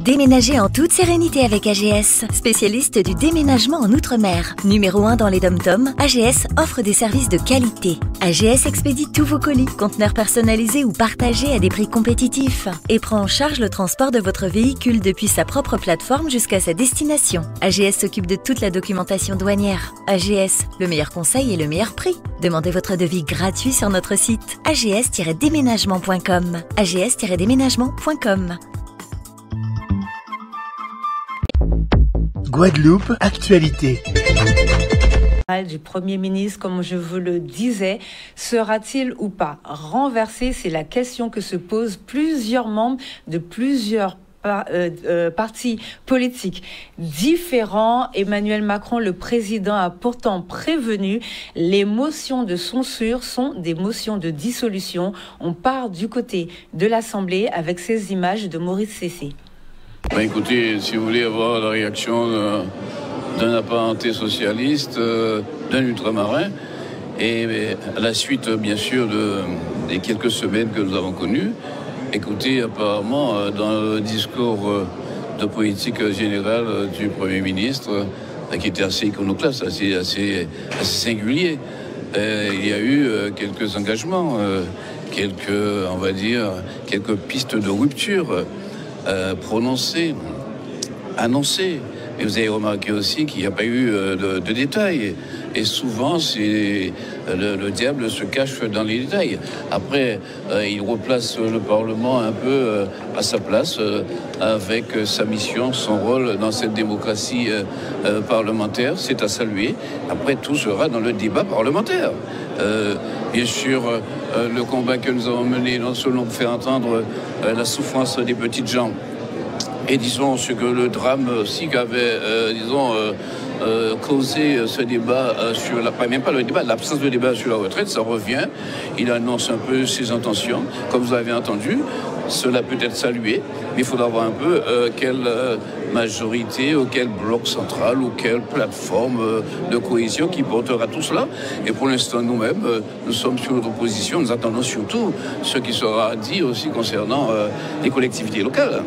Déménagez en toute sérénité avec AGS, spécialiste du déménagement en Outre-mer. Numéro 1 dans les dom-toms, AGS offre des services de qualité. AGS expédie tous vos colis, conteneurs personnalisés ou partagés à des prix compétitifs et prend en charge le transport de votre véhicule depuis sa propre plateforme jusqu'à sa destination. AGS s'occupe de toute la documentation douanière. AGS, le meilleur conseil et le meilleur prix. Demandez votre devis gratuit sur notre site ags-déménagement.com. ags-déménagement.com. Guadeloupe, actualité. Du Premier ministre, comme je vous le disais, sera-t-il ou pas renversé? C'est la question que se posent plusieurs membres de plusieurs partis politiques différents. Emmanuel Macron, le président, a pourtant prévenu, les motions de censure sont des motions de dissolution. On part du côté de l'Assemblée avec ces images de Maurice Cessé. Écoutez, si vous voulez avoir la réaction d'un apparenté socialiste, d'un ultramarin, et à la suite, bien sûr, des quelques semaines que nous avons connues, écoutez, apparemment, dans le discours de politique générale du Premier ministre, qui était assez iconoclaste, assez singulier, il y a eu quelques engagements, quelques pistes de rupture prononcées, annoncées. Et vous avez remarqué aussi qu'il n'y a pas eu de détails. Et souvent, le diable se cache dans les détails. Après, il replace le Parlement un peu à sa place, avec sa mission, son rôle dans cette démocratie parlementaire. C'est à saluer. Après, tout sera dans le débat parlementaire. Bien sûr, le combat que nous avons mené, non seulement pour faire entendre la souffrance des petites gens, et disons ce que le drame aussi qu'avait, causé ce débat l'absence de débat sur la retraite, ça revient. Il annonce un peu ses intentions, comme vous avez entendu. Cela peut être salué, mais il faudra voir un peu quelle majorité, ou quel bloc central, ou quelle plateforme de cohésion qui portera tout cela. Et pour l'instant, nous-mêmes, nous sommes sur notre position. Nous attendons surtout ce qui sera dit aussi concernant les collectivités locales.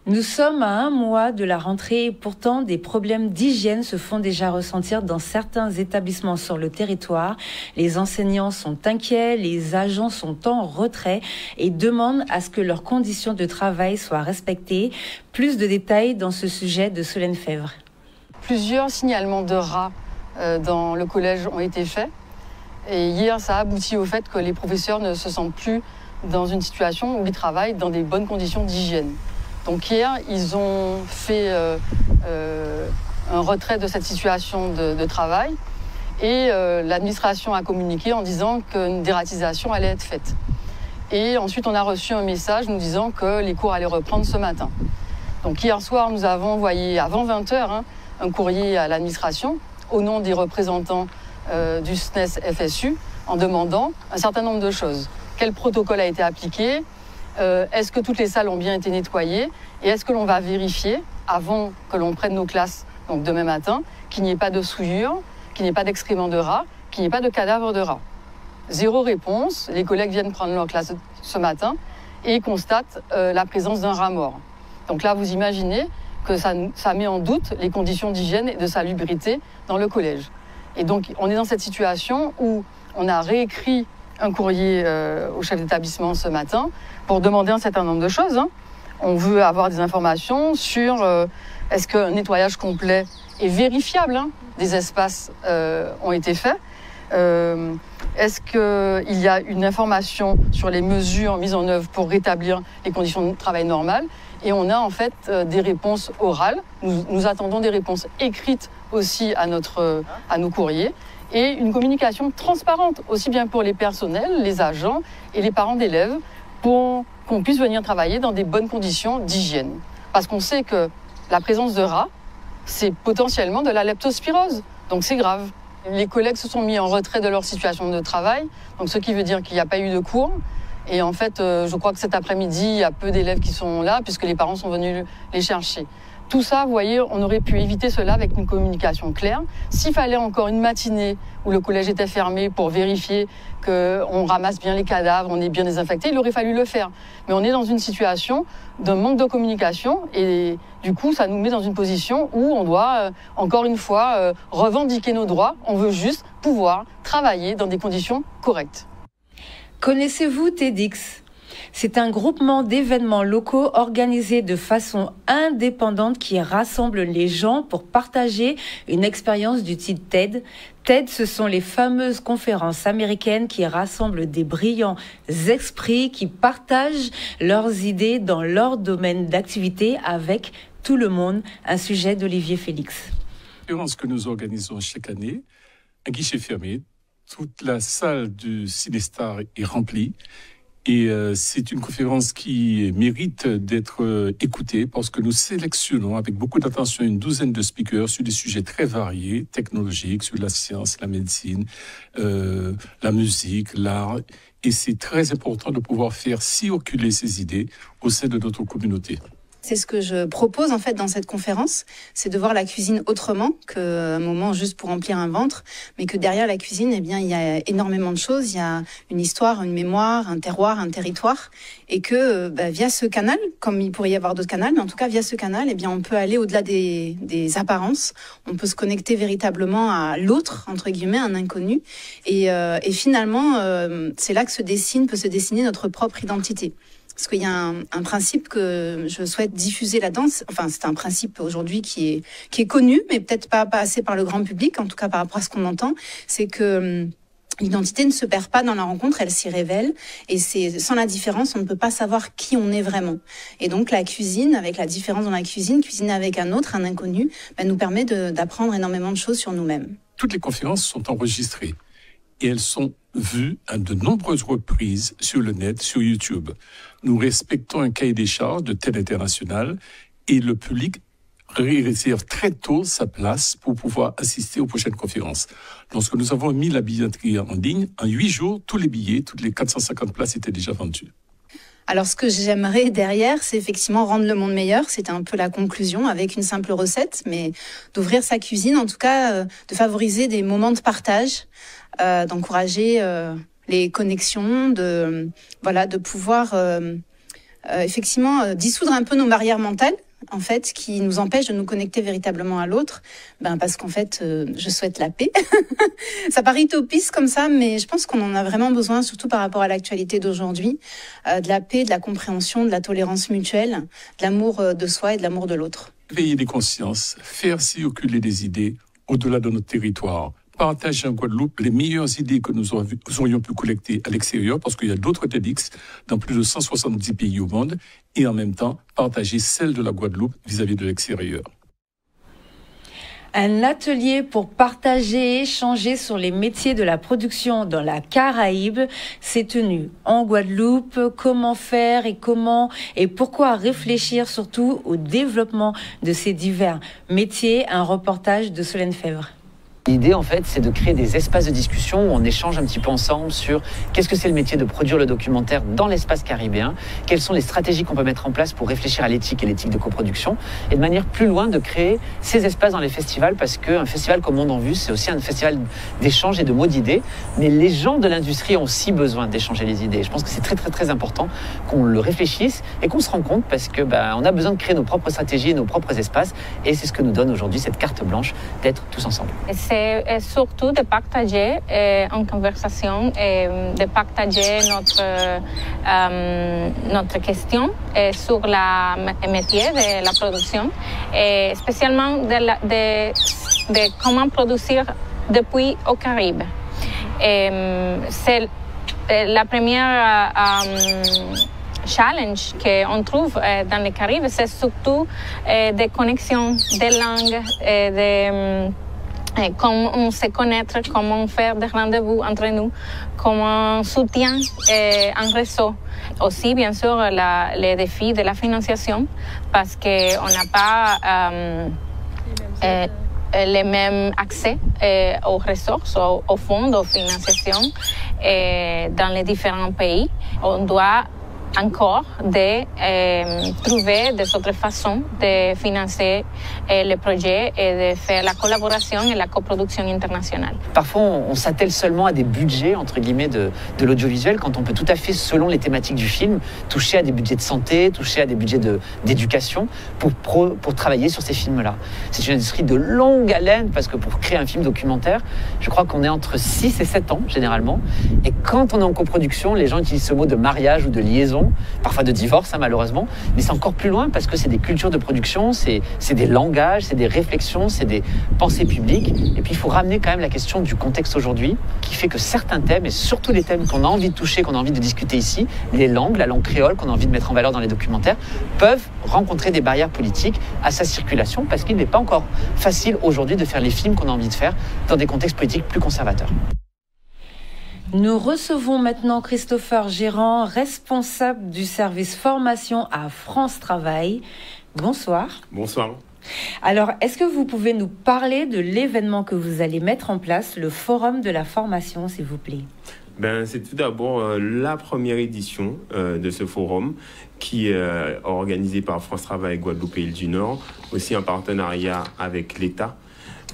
Nous sommes à un mois de la rentrée et pourtant des problèmes d'hygiène se font déjà ressentir dans certains établissements sur le territoire. Les enseignants sont inquiets, les agents sont en retrait et demandent à ce que leurs conditions de travail soient respectées. Plus de détails dans ce sujet de Solène Fèvre. Plusieurs signalements de rats dans le collège ont été faits. Et hier, ça a abouti au fait que les professeurs ne se sentent plus dans une situation où ils travaillent dans des bonnes conditions d'hygiène. Donc hier, ils ont fait un retrait de cette situation de travail et l'administration a communiqué en disant qu'une dératisation allait être faite. Et ensuite, on a reçu un message nous disant que les cours allaient reprendre ce matin. Donc hier soir, nous avons envoyé avant 20h un courrier à l'administration au nom des représentants du SNES-FSU en demandant un certain nombre de choses. Quel protocole a été appliqué ? Est-ce que toutes les salles ont bien été nettoyées? Et est-ce que l'on va vérifier, avant que l'on prenne nos classes, donc demain matin, qu'il n'y ait pas de souillure, qu'il n'y ait pas d'excréments de rats, qu'il n'y ait pas de cadavres de rats? Zéro réponse. Les collègues viennent prendre leur classe ce matin et constatent la présence d'un rat mort. Donc là, vous imaginez que ça met en doute les conditions d'hygiène et de salubrité dans le collège. Et donc, on est dans cette situation où on a réécrit un courrier au chef d'établissement ce matin pour demander un certain nombre de choses. On veut avoir des informations sur est-ce qu'un nettoyage complet et vérifiable des espaces ont été faits. Est-ce qu'il y a une information sur les mesures mises en œuvre pour rétablir les conditions de travail normales? Et on a en fait des réponses orales. Nous attendons des réponses écrites aussi à nos courriers. Et une communication transparente, aussi bien pour les personnels, les agents et les parents d'élèves, pour qu'on puisse venir travailler dans des bonnes conditions d'hygiène. Parce qu'on sait que la présence de rats, c'est potentiellement de la leptospirose, donc c'est grave. Les collègues se sont mis en retrait de leur situation de travail, donc ce qui veut dire qu'il n'y a pas eu de cours. Et en fait, je crois que cet après-midi, il y a peu d'élèves qui sont là, puisque les parents sont venus les chercher. Tout ça, vous voyez, on aurait pu éviter cela avec une communication claire. S'il fallait encore une matinée où le collège était fermé pour vérifier qu'on ramasse bien les cadavres, on est bien désinfecté, il aurait fallu le faire. Mais on est dans une situation de manque de communication et du coup, ça nous met dans une position où on doit, encore une fois, revendiquer nos droits. On veut juste pouvoir travailler dans des conditions correctes. Connaissez-vous TEDx ? C'est un groupement d'événements locaux organisés de façon indépendante qui rassemble les gens pour partager une expérience du type TED. TED, ce sont les fameuses conférences américaines qui rassemblent des brillants esprits qui partagent leurs idées dans leur domaine d'activité avec tout le monde. Un sujet d'Olivier Félix. Conférence que nous organisons chaque année, un guichet fermé, toute la salle du Cinestar est remplie. Et c'est une conférence qui mérite d'être écoutée parce que nous sélectionnons avec beaucoup d'attention une douzaine de speakers sur des sujets très variés, technologiques, sur la science, la médecine, la musique, l'art. Et c'est très important de pouvoir faire circuler ces idées au sein de notre communauté. C'est ce que je propose en fait dans cette conférence, c'est de voir la cuisine autrement qu'un moment juste pour remplir un ventre, mais que derrière la cuisine, eh bien, il y a énormément de choses, il y a une histoire, une mémoire, un terroir, un territoire, et que via ce canal, comme il pourrait y avoir d'autres canaux, mais en tout cas via ce canal, eh bien, on peut aller au-delà des apparences, on peut se connecter véritablement à l'autre, entre guillemets, un inconnu, et finalement, c'est là que peut se dessiner notre propre identité. Parce qu'il y a un principe que je souhaite diffuser là-dedans. Enfin, c'est un principe aujourd'hui qui est connu, mais peut-être pas assez par le grand public, en tout cas par rapport à ce qu'on entend. C'est que l'identité ne se perd pas dans la rencontre, elle s'y révèle. Et c'est sans la différence, on ne peut pas savoir qui on est vraiment. Et donc la cuisine, avec la différence dans la cuisine, cuisiner avec un autre, un inconnu, nous permet d'apprendre énormément de choses sur nous-mêmes. Toutes les conférences sont enregistrées et elles sont vues à de nombreuses reprises sur le net, sur YouTube. Nous respectons un cahier des charges de TED International et le public réserve très tôt sa place pour pouvoir assister aux prochaines conférences. Lorsque nous avons mis la billetterie en ligne, en 8 jours, tous les billets, toutes les 450 places étaient déjà vendues. Alors, ce que j'aimerais derrière, c'est effectivement rendre le monde meilleur. C'était un peu la conclusion avec une simple recette, mais d'ouvrir sa cuisine, en tout cas, de favoriser des moments de partage, d'encourager les connexions, de pouvoir effectivement dissoudre un peu nos barrières mentales, en fait, qui nous empêchent de nous connecter véritablement à l'autre, parce qu'en fait, je souhaite la paix. Ça paraît utopiste comme ça, mais je pense qu'on en a vraiment besoin, surtout par rapport à l'actualité d'aujourd'hui, de la paix, de la compréhension, de la tolérance mutuelle, de l'amour de soi et de l'amour de l'autre. Éveiller les consciences, faire circuler des idées au-delà de notre territoire, partager en Guadeloupe les meilleures idées que nous aurions pu collecter à l'extérieur, parce qu'il y a d'autres TEDx dans plus de 170 pays au monde, et en même temps partager celles de la Guadeloupe vis-à-vis de l'extérieur. Un atelier pour partager et échanger sur les métiers de la production dans la Caraïbe s'est tenu en Guadeloupe. Comment faire et pourquoi réfléchir surtout au développement de ces divers métiers? Un reportage de Solène Fèvre. L'idée, en fait, c'est de créer des espaces de discussion où on échange un petit peu ensemble sur qu'est-ce que c'est le métier de produire le documentaire dans l'espace caribéen, quelles sont les stratégies qu'on peut mettre en place pour réfléchir à l'éthique et l'éthique de coproduction, et de manière plus loin de créer ces espaces dans les festivals, parce qu'un festival comme Monde en Vue, c'est aussi un festival d'échange et de mots d'idées, mais les gens de l'industrie ont aussi besoin d'échanger les idées. Je pense que c'est très très très important qu'on le réfléchisse et qu'on se rende compte, parce que on a besoin de créer nos propres stratégies et nos propres espaces, et c'est ce que nous donne aujourd'hui cette carte blanche d'être tous ensemble. C'est surtout de partager en conversation et de partager notre question sur le métier de la production et spécialement de comment produire depuis au Caraïbe. C'est la première challenge qu'on trouve dans les Caraïbes, c'est surtout des connexions, des langues, comment se connaître, comment faire des rendez-vous entre nous, comment soutenir un réseau. Aussi, bien sûr, les défis de la financiation, parce qu'on n'a pas les mêmes accès aux ressources, aux fonds, aux financiations dans les différents pays. On doit encore de trouver des autres façons de financer les projets et de faire la collaboration et la coproduction internationale. Parfois, on s'attelle seulement à des budgets, entre guillemets, de l'audiovisuel, quand on peut tout à fait, selon les thématiques du film, toucher à des budgets de santé, toucher à des budgets d'éducation pour travailler sur ces films-là. C'est une industrie de longue haleine, parce que pour créer un film documentaire, je crois qu'on est entre 6 et 7 ans, généralement. Et quand on est en coproduction, les gens utilisent ce mot de mariage ou de liaison, parfois de divorce, hein, malheureusement, mais c'est encore plus loin parce que c'est des cultures de production, c'est des langages, c'est des réflexions, c'est des pensées publiques. Et puis il faut ramener quand même la question du contexte aujourd'hui, qui fait que certains thèmes, et surtout les thèmes qu'on a envie de toucher, qu'on a envie de discuter ici, les langues, la langue créole qu'on a envie de mettre en valeur dans les documentaires, peuvent rencontrer des barrières politiques à sa circulation, parce qu'il n'est pas encore facile aujourd'hui de faire les films qu'on a envie de faire dans des contextes politiques plus conservateurs. Nous recevons maintenant Christopher Gérand, responsable du service formation à France Travail. Bonsoir. Bonsoir. Alors, est-ce que vous pouvez nous parler de l'événement que vous allez mettre en place, le Forum de la formation, s'il vous plaît? C'est tout d'abord la première édition de ce forum qui est organisé par France Travail Guadeloupe et Île du Nord, aussi en partenariat avec l'État.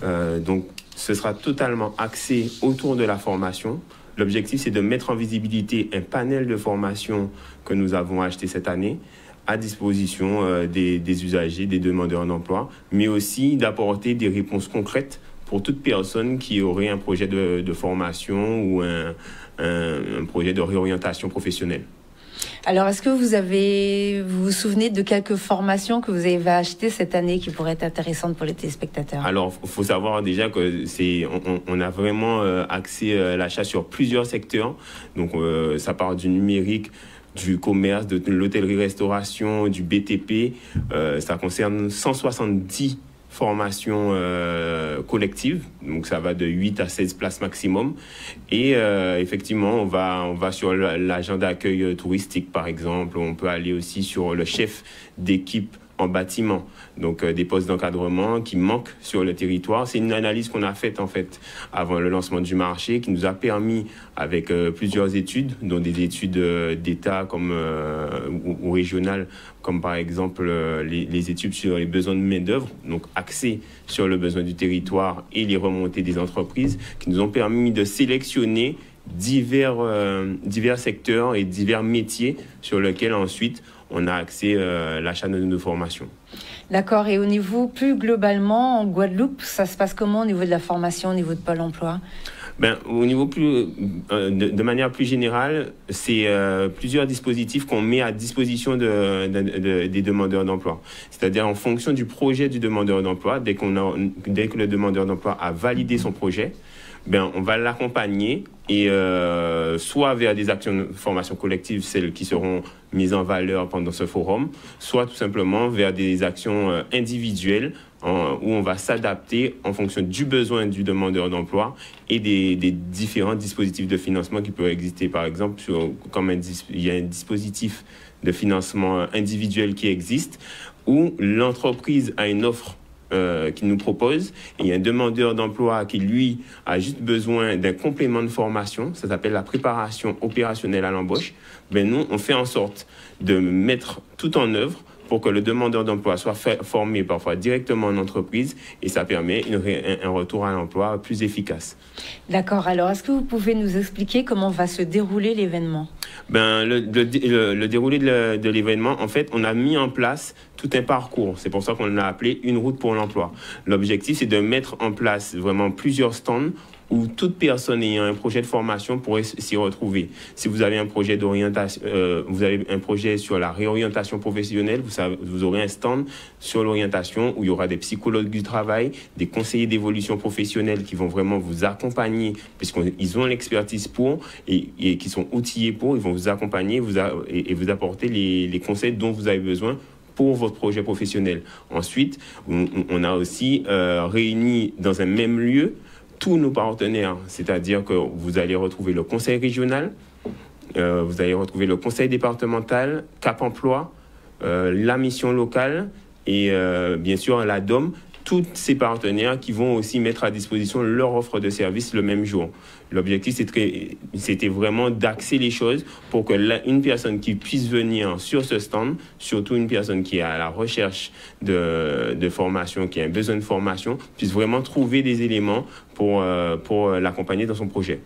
Donc, ce sera totalement axé autour de la formation. L'objectif, c'est de mettre en visibilité un panel de formations que nous avons acheté cette année à disposition des usagers, des demandeurs d'emploi, mais aussi d'apporter des réponses concrètes pour toute personne qui aurait un projet de formation ou un projet de réorientation professionnelle. Alors, est-ce que vous vous souvenez de quelques formations que vous avez achetées cette année qui pourraient être intéressantes pour les téléspectateurs? Alors, il faut savoir déjà que on a vraiment axé l'achat sur plusieurs secteurs. Donc, ça part du numérique, du commerce, de l'hôtellerie-restauration, du BTP. Ça concerne 170 formation collective, donc ça va de 8 à 16 places maximum. Et effectivement, on va sur l'agent d'accueil touristique, par exemple. On peut aller aussi sur le chef d'équipe en bâtiment, donc des postes d'encadrement qui manquent sur le territoire. C'est une analyse qu'on a faite en fait avant le lancement du marché, qui nous a permis, avec plusieurs études, dont des études d'État comme ou régionales, comme par exemple les études sur les besoins de main-d'œuvre, donc axées sur le besoin du territoire et les remontées des entreprises, qui nous ont permis de sélectionner divers secteurs et divers métiers sur lesquels ensuite on a accès à l'achat de nos formations. D'accord. Et au niveau plus globalement, en Guadeloupe, ça se passe comment au niveau de la formation, au niveau de Pôle emploi? Au niveau de manière plus générale, c'est plusieurs dispositifs qu'on met à disposition des demandeurs d'emploi. C'est-à-dire en fonction du projet du demandeur d'emploi, dès que le demandeur d'emploi a validé son projet, on va l'accompagner et soit vers des actions de formation collective, celles qui seront mises en valeur pendant ce forum, soit tout simplement vers des actions individuelles où on va s'adapter en fonction du besoin du demandeur d'emploi et des différents dispositifs de financement qui peuvent exister. Par exemple, il y a un dispositif de financement individuel qui existe où l'entreprise a une offre qu'il nous propose, et il y a un demandeur d'emploi qui, lui, a juste besoin d'un complément de formation. Ça s'appelle la préparation opérationnelle à l'embauche. Nous, on fait en sorte de mettre tout en œuvre pour que le demandeur d'emploi soit formé parfois directement en entreprise, et ça permet un retour à l'emploi plus efficace. D'accord. Alors, est-ce que vous pouvez nous expliquer comment va se dérouler l'événement? Le déroulé de l'événement, en fait, on a mis en place tout un parcours. C'est pour ça qu'on l'a appelé une route pour l'emploi. L'objectif, c'est de mettre en place vraiment plusieurs stands où toute personne ayant un projet de formation pourrait s'y retrouver. Si vous avez un projet d'orientation, vous avez un projet sur la réorientation professionnelle, vous aurez un stand sur l'orientation où il y aura des psychologues du travail, des conseillers d'évolution professionnelle qui vont vraiment vous accompagner, puisqu'ils ont l'expertise pour et qui sont outillés pour, ils vont vous accompagner et vous apporter les conseils dont vous avez besoin pour votre projet professionnel. Ensuite, on a aussi réuni dans un même lieu tous nos partenaires, c'est-à-dire que vous allez retrouver le conseil régional, vous allez retrouver le conseil départemental, Cap Emploi, la mission locale et bien sûr la DOM, tous ces partenaires qui vont aussi mettre à disposition leur offre de service le même jour. L'objectif, c'était vraiment d'axer les choses pour que une personne qui puisse venir sur ce stand, surtout une personne qui est à la recherche de formation, qui a un besoin de formation, puisse vraiment trouver des éléments pour l'accompagner dans son projet.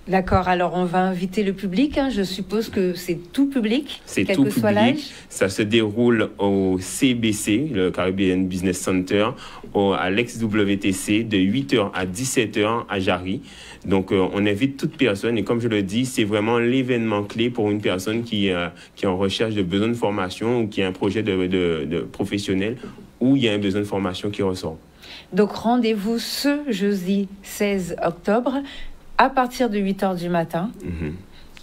D'accord, alors on va inviter le public, hein. Je suppose que c'est tout public, c'est quel tout que soit l'âge. Ça se déroule au CBC, le Caribbean Business Center, à l'ex-WTC, de 8h à 17h à Jarry. Donc on invite toute personne, et comme je le dis, c'est vraiment l'événement clé pour une personne qui est en recherche de besoin de formation ou qui a un projet de professionnel où il y a un besoin de formation qui ressort. Donc rendez-vous ce jeudi 16 octobre à partir de 8h du matin.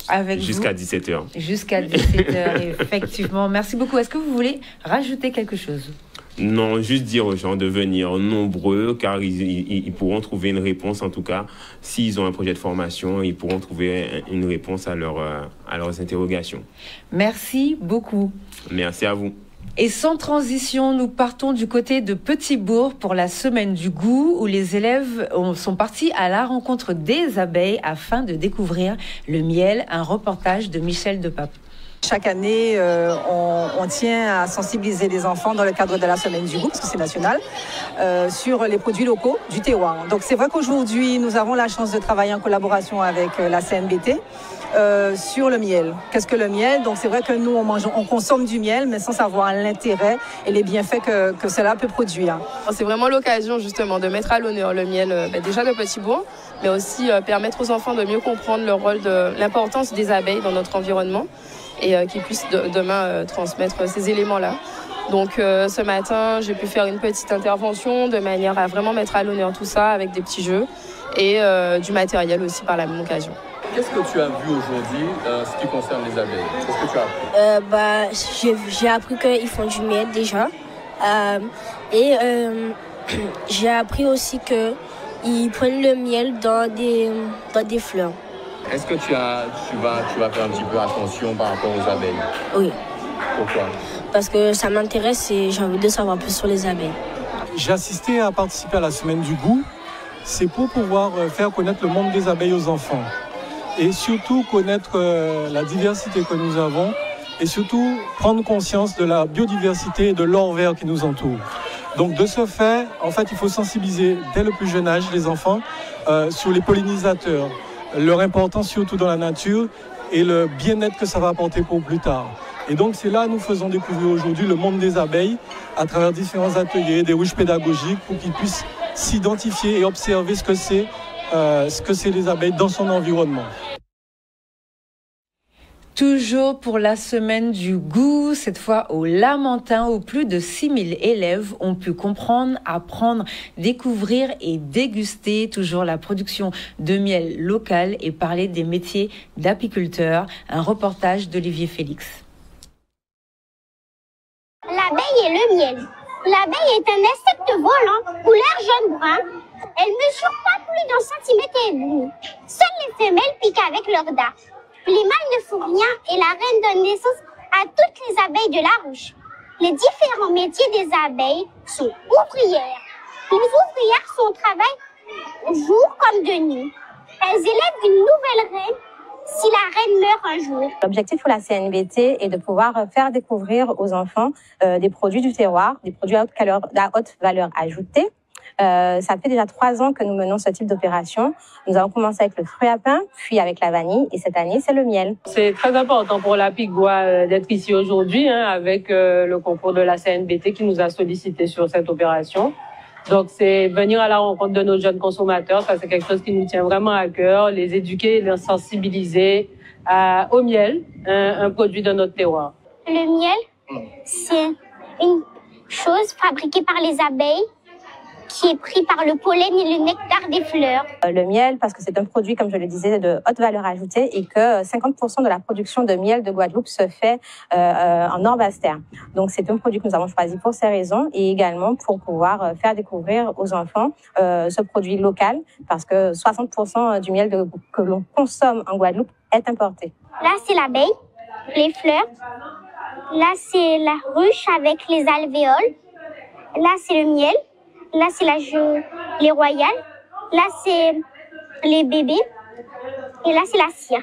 Avec jusqu'à 17h. Jusqu'à 17h, effectivement. Merci beaucoup. Est-ce que vous voulez rajouter quelque chose? Non, juste dire aux gens de venir nombreux, car ils pourront trouver une réponse, en tout cas, s'ils ont un projet de formation, ils pourront trouver une réponse à leurs interrogations. Merci beaucoup. Merci à vous. Et sans transition, nous partons du côté de Petit-Bourg pour la semaine du goût, où les élèves sont partis à la rencontre des abeilles afin de découvrir le miel, un reportage de Michel Depape. Chaque année, on tient à sensibiliser les enfants dans le cadre de la semaine du goût, parce que c'est national, sur les produits locaux du terroir. Donc c'est vrai qu'aujourd'hui, nous avons la chance de travailler en collaboration avec la CNBT sur le miel. Qu'est-ce que le miel? Donc c'est vrai que nous, on consomme du miel, mais sans savoir l'intérêt et les bienfaits que cela peut produire. C'est vraiment l'occasion justement de mettre à l'honneur le miel déjà de Petit-Bourg, mais aussi permettre aux enfants de mieux comprendre le rôle l'importance des abeilles dans notre environnement, et qu'ils puissent demain transmettre ces éléments-là. Donc ce matin, j'ai pu faire une petite intervention de manière à vraiment mettre à l'honneur tout ça avec des petits jeux et du matériel aussi par la même occasion. Qu'est-ce que tu as vu aujourd'hui en ce qui concerne les abeilles? Qu'est-ce que tu as appris? J'ai appris qu'ils font du miel déjà. J'ai appris aussi qu'ils prennent le miel dans des fleurs. Est-ce que tu vas faire un petit peu attention par rapport aux abeilles? Oui. Pourquoi? Parce que ça m'intéresse et j'ai envie de savoir plus sur les abeilles. J'ai assisté à participer à la semaine du goût. C'est pour pouvoir faire connaître le monde des abeilles aux enfants. Et surtout connaître la diversité que nous avons. Et surtout prendre conscience de la biodiversité et de l'or vert qui nous entoure. Donc de ce fait, en fait, il faut sensibiliser dès le plus jeune âge les enfants sur les pollinisateurs. Leur importance surtout dans la nature et le bien-être que ça va apporter pour plus tard. Et donc c'est là que nous faisons découvrir aujourd'hui le monde des abeilles à travers différents ateliers, des ruches pédagogiques pour qu'ils puissent s'identifier et observer ce que c'est les abeilles dans son environnement. Toujours pour la semaine du goût, cette fois au Lamentin, où plus de 6000 élèves ont pu comprendre, apprendre, découvrir et déguster toujours la production de miel local et parler des métiers d'apiculteur. Un reportage d'Olivier Félix. L'abeille et le miel. L'abeille est un insecte volant, couleur jaune-brun. Elle mesure pas plus d'un centimètre et demi. Seules les femelles piquent avec leurs dents. Les mâles ne font rien et la reine donne naissance à toutes les abeilles de la ruche. Les différents métiers des abeilles sont ouvrières. Les ouvrières font travail jour comme de nuit. Elles élèvent une nouvelle reine si la reine meurt un jour. L'objectif pour la CNBT est de pouvoir faire découvrir aux enfants des produits du terroir, des produits à haute valeur ajoutée. Ça fait déjà 3 ans que nous menons ce type d'opération. Nous avons commencé avec le fruit à pain, puis avec la vanille, et cette année, c'est le miel. C'est très important pour la Picbois d'être ici aujourd'hui, avec le concours de la CNBT qui nous a sollicité sur cette opération. Donc, c'est venir à la rencontre de nos jeunes consommateurs. Ça, c'est quelque chose qui nous tient vraiment à cœur, les éduquer, les sensibiliser au miel, un produit de notre terroir. Le miel, c'est une chose fabriquée par les abeilles, qui est pris par le pollen et le nectar des fleurs. Le miel, parce que c'est un produit, comme je le disais, de haute valeur ajoutée et que 50% de la production de miel de Guadeloupe se fait en Nord-Basse-Terre. Donc, c'est un produit que nous avons choisi pour ces raisons et également pour pouvoir faire découvrir aux enfants ce produit local, parce que 60% du miel que l'on consomme en Guadeloupe est importé. Là, c'est l'abeille, les fleurs. Là, c'est la ruche avec les alvéoles. Là, c'est le miel. Là, c'est les royales. Là, c'est les bébés. Et là, c'est la cire.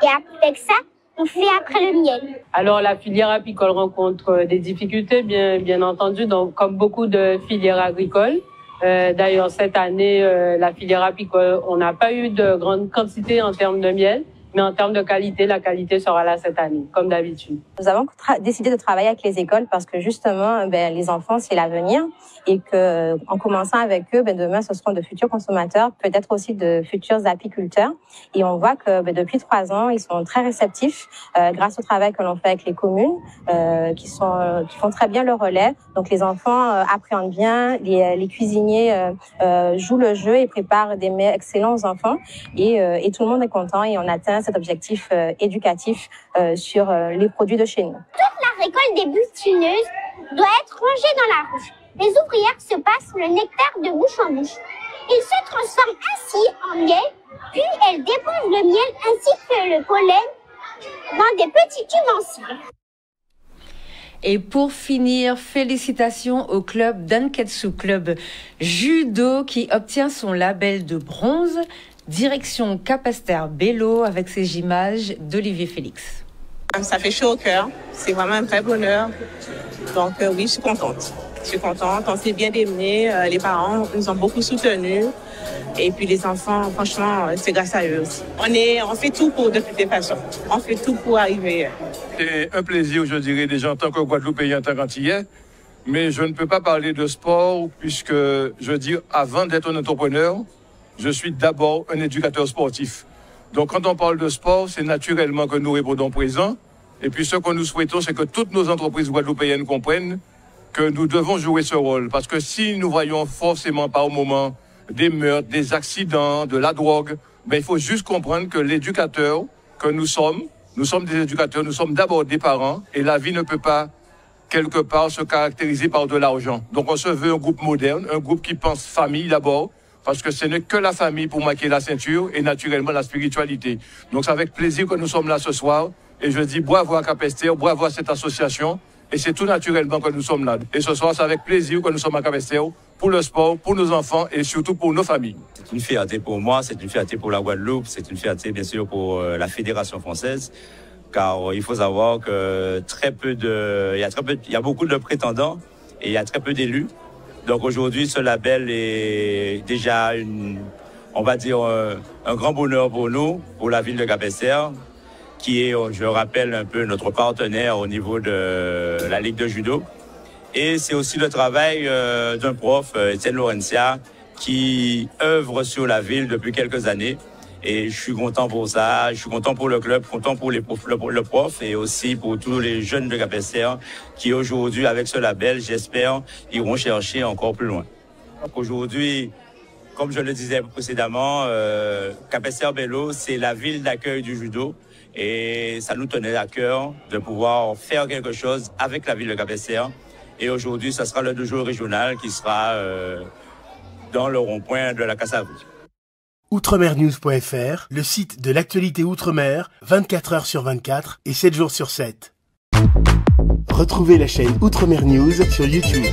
Et avec ça, on fait après le miel. Alors, la filière apicole rencontre des difficultés, bien entendu, donc, comme beaucoup de filières agricoles. D'ailleurs, cette année, la filière apicole, on n'a pas eu de grande quantité en termes de miel. Mais en termes de qualité, la qualité sera là cette année, comme d'habitude. Nous avons décidé de travailler avec les écoles parce que justement, les enfants, c'est l'avenir et que, en commençant avec eux, demain, ce seront de futurs consommateurs, peut-être aussi de futurs apiculteurs. Et on voit que depuis 3 ans, ils sont très réceptifs grâce au travail que l'on fait avec les communes, qui font très bien le relais. Donc les enfants appréhendent bien, les cuisiniers jouent le jeu et préparent des mets excellents aux enfants et tout le monde est content et on atteint cet objectif éducatif sur les produits de chez nous. Toute la récolte des butineuses doit être rangée dans la ruche. Les ouvrières se passent le nectar de bouche en bouche. Il se transforme ainsi en miel, puis elles déposent le miel ainsi que le pollen dans des petits ustensiles. Et pour finir, félicitations au club Danketsu Club Judo qui obtient son label de bronze. Direction Capesterre-Belle-Eau avec ces images d'Olivier Félix. Ça fait chaud au cœur, c'est vraiment un vrai bonheur. Donc oui, je suis contente. On s'est bien démenés, les parents nous ont beaucoup soutenus. Et puis les enfants, franchement, c'est grâce à eux aussi. On fait tout pour de toutes les façons. On fait tout pour arriver. C'est un plaisir, je dirais, déjà en tant que Guadeloupéen, en tant qu'Antillais. Mais je ne peux pas parler de sport puisque, je veux dire, avant d'être un entrepreneur, je suis d'abord un éducateur sportif. Donc, quand on parle de sport, c'est naturellement que nous répondons présent. Et puis, ce que nous souhaitons, c'est que toutes nos entreprises guadeloupéennes comprennent que nous devons jouer ce rôle. Parce que si nous voyons forcément par moment des meurtres, des accidents, de la drogue, il faut juste comprendre que l'éducateur que nous sommes des éducateurs, nous sommes d'abord des parents. Et la vie ne peut pas, quelque part, se caractériser par de l'argent. Donc, on se veut un groupe moderne, un groupe qui pense famille d'abord. Parce que ce n'est que la famille pour marquer la ceinture et naturellement la spiritualité. Donc c'est avec plaisir que nous sommes là ce soir. Et je dis bravo à Capesterre, bravo à cette association. Et c'est tout naturellement que nous sommes là. Et ce soir, c'est avec plaisir que nous sommes à Capesterre pour le sport, pour nos enfants et surtout pour nos familles. C'est une fierté pour moi, c'est une fierté pour la Guadeloupe, c'est une fierté bien sûr pour la Fédération française. Car il faut savoir que il y a beaucoup de prétendants et il y a très peu d'élus. Donc aujourd'hui, ce label est déjà on va dire, un grand bonheur pour nous, pour la ville de Capesterre, qui est, je rappelle, un peu notre partenaire au niveau de la Ligue de judo. Et c'est aussi le travail d'un prof, Étienne Laurentia, qui œuvre sur la ville depuis quelques années. Et je suis content pour ça, je suis content pour le club, content pour le prof et aussi pour tous les jeunes de Capesterre qui aujourd'hui, avec ce label, j'espère, iront chercher encore plus loin. Aujourd'hui, comme je le disais précédemment, Capesterre-Belle-Eau, c'est la ville d'accueil du judo et ça nous tenait à cœur de pouvoir faire quelque chose avec la ville de Capesterre. Et aujourd'hui, ça sera le dojo régional qui sera dans le rond-point de la Cassavie. Outremernews.fr, le site de l'actualité Outre-mer, 24 heures sur 24 et 7 jours sur 7. Retrouvez la chaîne Outremer News sur YouTube.